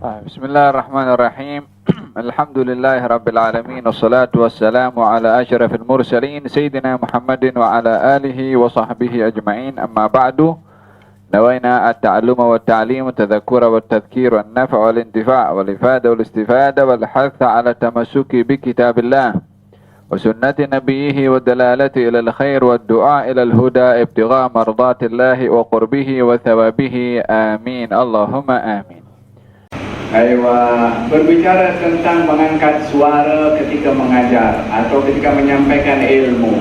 بسم الله الرحمن الرحيم. الحمد لله رب العالمين، والصلاة والسلام على أشرف المرسلين سيدنا محمد وعلى آله وصحبه أجمعين. أما بعد، نوينا التعلم والتعليم والتذكر والتذكير والنفع والانتفاع والإفادة والاستفادة والحث على التمسك بكتاب الله وسنة نبيه والدلالة إلى الخير والدعاء إلى الهدى ابتغاء مرضات الله وقربه وثوابه. آمين اللهم آمين. Berbicara tentang mengangkat suara ketika mengajar atau ketika menyampaikan ilmu.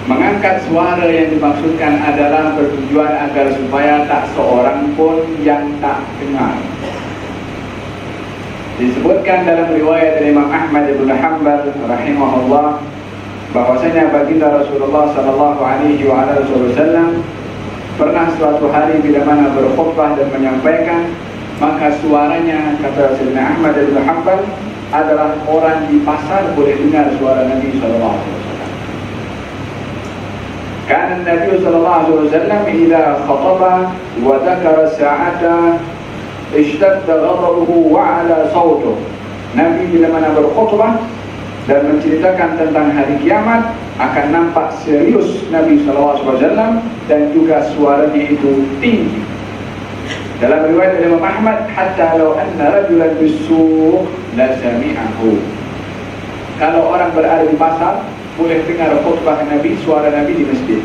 Mengangkat suara yang dimaksudkan adalah bertujuan agar supaya tak seorang pun yang tak dengar. Disebutkan dalam riwayat dari Imam Ahmad bin Hanbal rahimahullah bahwasanya baginda Rasulullah sallallahu alaihi wasallam pernah suatu hari bila mana berkhutbah dan menyampaikan, maka suaranya, kata Sayyidina Ahmad bin Hanbal, adalah orang di pasar boleh dengar suara Nabi sallallahu alaihi wasallam. Karena Nabi sallallahu alaihi wasallam idza khataba wa dzakara sa'ata ishtadda ghadabuhu wa 'ala sawtuhu. Nabi bila mana berkhutbah dan menceritakan tentang hari kiamat, akan nampak serius Nabi sallallahu alaihi wasallam dan juga suaranya itu tinggi. Dalam riwayat Imam Ahmad, hatta law anna rajulan bis-suq la sami'ahu. Kalau orang berada di pasar boleh dengar khutbah Nabi, suara Nabi di masjid.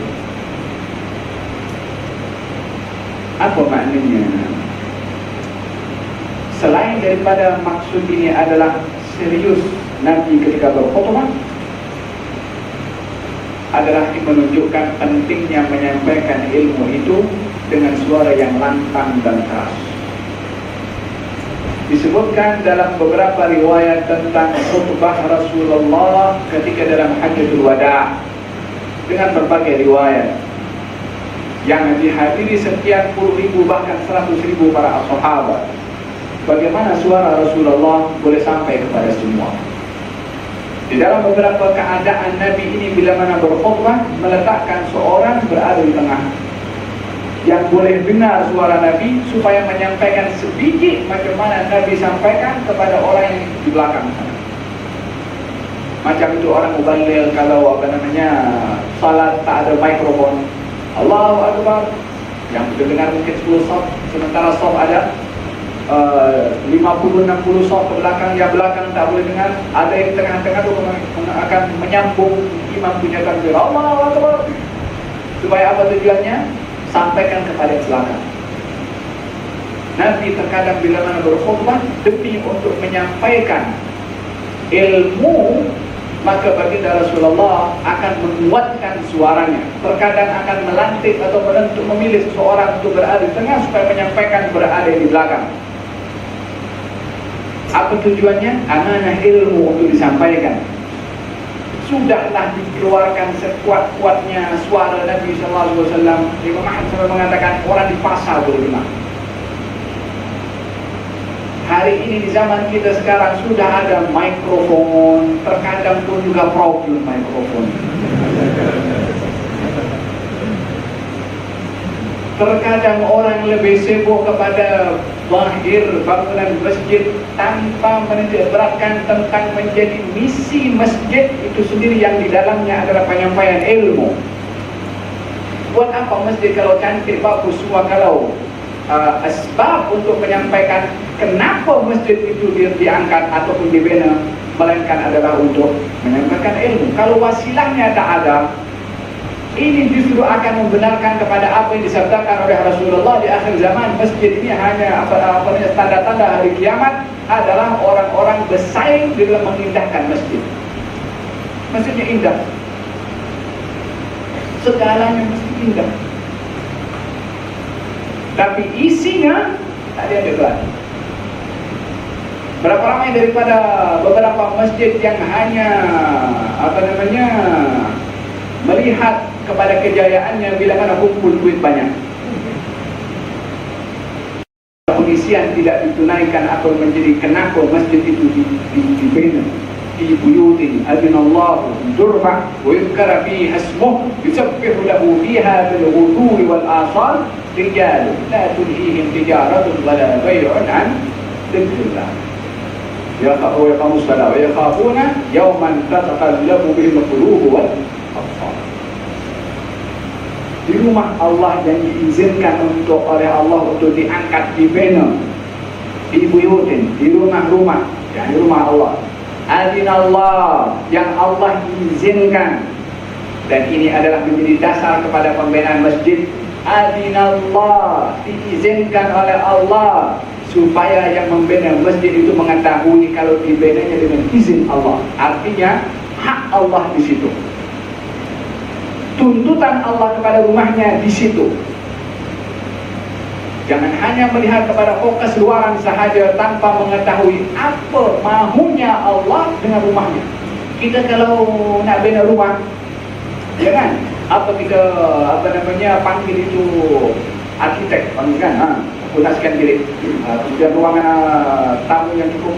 Apa maknanya? Selain daripada maksud ini adalah serius Nabi ketika berkhutbah, adalah menunjukkan pentingnya menyampaikan ilmu itu dengan suara yang lantang dan keras. Disebutkan dalam beberapa riwayat tentang khutbah Rasulullah ketika dalam Hajjatul Wada' dengan berbagai riwayat yang dihadiri sekian puluh ribu bahkan 100.000 para sahabat. Bagaimana suara Rasulullah boleh sampai kepada semua? Di dalam beberapa keadaan Nabi ini bila mana berkhutbah, meletakkan seorang berada di tengah yang boleh dengar suara Nabi supaya menyampaikan sedikit macam mana Nabi sampaikan kepada orang yang di belakang sana. Macam itu orang muballigh kalau salat tak ada mikrofon, Allahu Akbar, yang dengar mungkin 10 saf, sementara saf ada 50-60 saf ke belakang, yang belakang tak boleh dengar. Ada yang tengah-tengah tu akan menyambung imam punya takbir Allahu Akbar. Supaya apa tujuannya? Sampaikan kepada belakang. Nabi terkadang bila mana berkhutbah demi untuk menyampaikan ilmu, maka baginda Rasulullah akan menguatkan suaranya. Terkadang akan melantik atau menentuk memilih seseorang untuk berada di tengah supaya menyampaikan berada di belakang. Apa tujuannya? Amanah ilmu untuk disampaikan. Sudahlah dikeluarkan sekuat-kuatnya suara Nabi sallallahu alaihi wasallam. Imam Ahmad sampai mengatakan orang di pasar boleh dengar. Hari ini di zaman kita sekarang sudah ada mikrofon, terkadang pun juga problem mikrofon. Terkadang orang lebih sibuk kepada zahir bangunan masjid tanpa menitik beratkan tentang menjadi misi masjid itu sendiri yang di dalamnya adalah penyampaian ilmu. Buat apa masjid kalau cantik bagus semua, kalau asbab untuk menyampaikan kenapa masjid itu diangkat ataupun dibina, melainkan adalah untuk menyampaikan ilmu. Kalau wasilahnya tak ada, ini justru akan membenarkan kepada apa yang disabdakan oleh Rasulullah di akhir zaman. Masjid ini hanya tanda-tanda hari kiamat adalah orang-orang bersaing di dalam mengindahkan masjid. Masjidnya indah, segalanya mesti indah, tapi isinya tak ada yang bergerak. Berapa ramai daripada beberapa masjid yang hanya melihat kepada kejayaannya bila mana kumpul duit banyak. Pengisian tidak ditunaikan atau menjadi kenapa masjid itu dibina. Fi buyutin adinallahu turfa wa yuzkara fiha ismuhu yusabbihu lahu fiha bil ghudwi wal asal. rijalun la tulhihim tijaratun wala bay'un an dzikrillah yakhafuna yawman tataqallabu bihil qulub wal absar. Di rumah Allah yang diizinkan untuk oleh Allah untuk diangkat, dibina, di buyutin, di rumah-rumah, di rumah Allah. Adinallah, yang Allah izinkan, dan ini adalah menjadi dasar kepada pembinaan masjid. Adinallah, diizinkan oleh Allah supaya yang membina masjid itu mengetahui kalau dibinanya dengan izin Allah. Artinya hak Allah di situ. Tuntutan Allah kepada rumahnya di situ. Jangan hanya melihat kepada fokus luaran sahaja tanpa mengetahui apa mahunya Allah dengan rumahnya. Kita kalau nak bina rumah, jangan kita panggil itu arkitek, kan? Aku nak sekian bilik, kemudian ruangan tamu yang cukup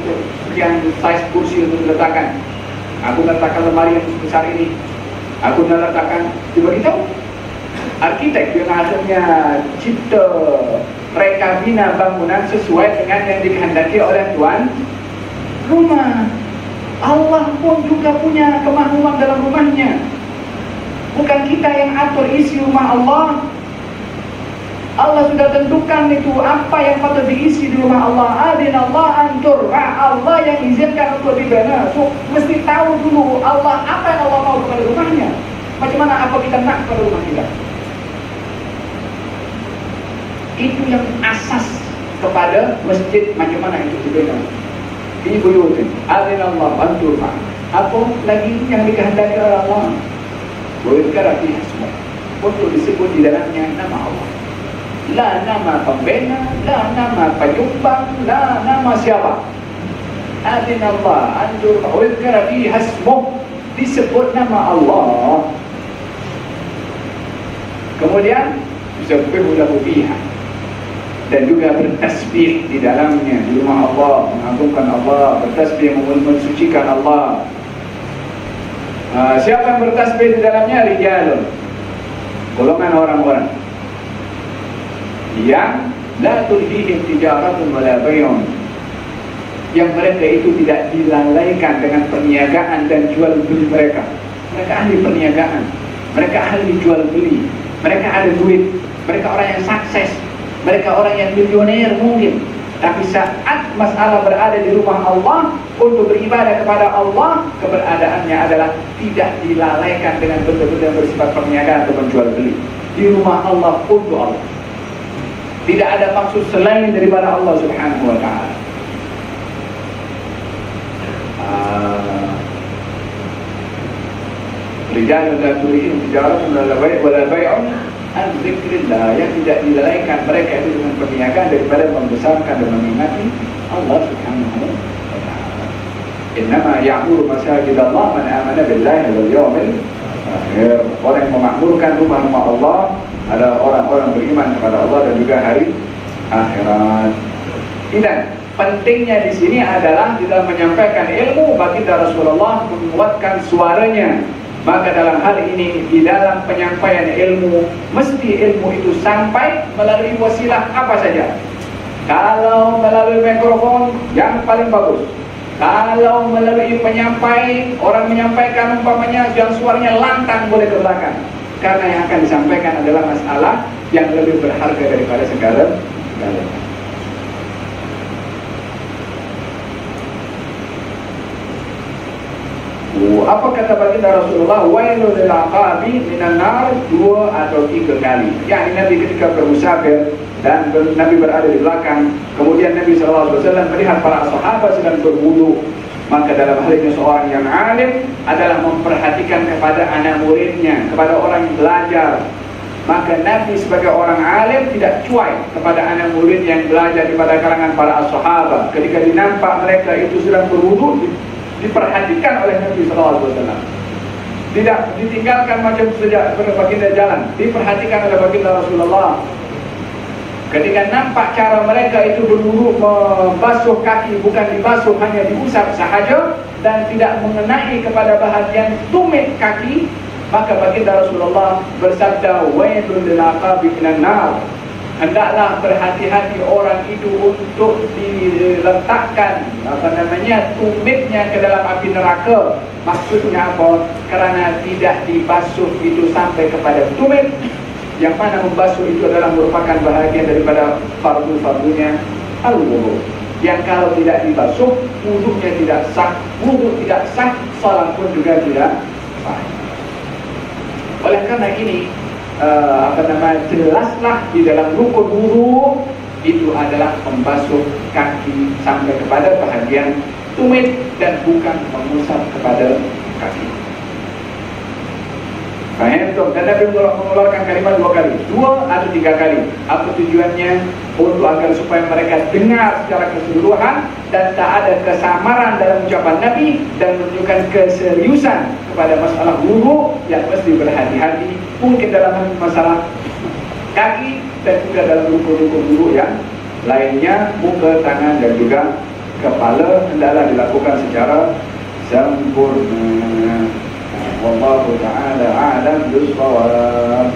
sekian size kursi untuk diletakkan. Aku letakkan lemari yang besar ini. Aku nak letakkan, diberitahu arkitek yang akhirnya cipta reka bina bangunan sesuai dengan yang dikehendaki oleh tuan rumah. Allah pun juga punya kemahuan dalam rumahnya. Bukan kita yang atur isi rumah Allah. Allah sudah tentukan itu apa yang patut diisi di rumah Allah. Adinallah antur, Allah yang izinkan untuk dibina. So, mesti tahu dulu Allah apa yang Allah mau kepada rumahnya. Macam mana apa kita nak kepada rumah kita. Itu yang asas kepada masjid, macam mana itu dibina. Ini buyutin, adinallah antur. Apa lagi yang dikehendaki oleh Allah? Berkara fiha semua untuk disebut di dalamnya nama Allah. La nama pembina, la nama penyumbang, la nama siapa. Adinallah antur berkara fiha semua, disebut nama Allah. Kemudian disebut lahu fiha, dan juga bertasbih di dalamnya, di rumah Allah, mengagungkan Allah, bertasbih mensucikan Allah. Siapa yang bertasbih di dalamnya? Rijalun, golongan orang-orang yang la tulhihim tijaratun wala bay'un, yang mereka itu tidak dilalaikan dengan perniagaan dan jual beli mereka. Mereka ahli perniagaan, mereka ahli jual beli, mereka ada duit, mereka orang yang sukses, mereka orang yang milioner mungkin. Tapi saat masalah berada di rumah Allah untuk beribadah kepada Allah, keberadaannya adalah tidak dilalaikan dengan benda-benda yang bersifat perniagaan atau menjual beli. Di rumah Allah untuk Allah, tidak ada maksud selain daripada Allah Subhanahu wa ta'ala. Rijalun la tulhihim tijaratun wala bay'un an dzikrillah, yang tidak dilalaikan mereka itu dengan perniagaan daripada membesarkan dan mengingati Allah Subhanahu wa ta'ala. Innama ya'muru masajid Allah man amana billahi wal yawmil akhir. Orang yang memakmurkan rumah-rumah Allah adalah orang-orang beriman kepada Allah dan juga hari akhirat. Dan pentingnya di sini adalah di dalam menyampaikan ilmu, baginda Rasulullah menguatkan suaranya. Maka dalam hal ini, di dalam penyampaian ilmu, mesti ilmu itu sampai melalui wasilah apa saja. Kalau melalui mikrofon, yang paling bagus. Kalau melalui penyampai, orang menyampaikan umpamanya yang suaranya lantang, boleh ke belakang. Karena yang akan disampaikan adalah masalah yang lebih berharga daripada segala. Apa kata baginda Rasulullah? Wailul lil aqabi minan nar, 2 atau 3 kali. Yani Nabi ketika bermusafir dan Nabi berada di belakang, kemudian Nabi SAW melihat para sahabat sedang berwudu, maka dalam hal ini seorang yang alim adalah memperhatikan kepada anak muridnya, kepada orang yang belajar. Maka Nabi sebagai orang alim tidak cuai kepada anak murid yang belajar daripada kalangan para sahabat. Ketika dinampak mereka itu sedang berwudu, diperhatikan oleh Nabi SAW. Tidak ditinggalkan macam saja baginda jalan, diperhatikan oleh baginda Rasulullah. Ketika nampak cara mereka itu berwudu, membasuh kaki, bukan dibasuh, hanya diusap sahaja dan tidak mengenai kepada bahagian tumit kaki, maka baginda Rasulullah bersabda, wailul lil aqabi minan nar, hendaklah berhati-hati orang itu untuk diletakkan tumitnya ke dalam api neraka. Maksudnya apa? Kerana tidak dibasuh itu sampai kepada tumit, yang mana membasuh itu adalah merupakan bahagian daripada fardu-fardunya al-wudu, yang kalau tidak dibasuh, wudunya tidak sah. Wudu tidak sah, salat pun juga tidak sah. Oleh karena ini jelaslah di dalam rukun wudu itu adalah membasuh kaki sampai kepada bahagian tumit dan bukan mengusap kepada kaki. Faham tu? Dan Nabi mengeluarkan kalimat 2 kali, 2 atau 3 kali. Apa tujuannya? Untuk agar supaya mereka dengar secara keseluruhan dan tak ada kesamaran dalam ucapan Nabi, dan menunjukkan keseriusan kepada masalah wudu yang mesti berhati-hati, mungkin dalam masalah kaki dan juga dalam rukun-rukun wudu yang lainnya, muka, tangan dan juga kepala hendaklah dilakukan secara sempurna. Wallahu ta'ala a'lam bishawab.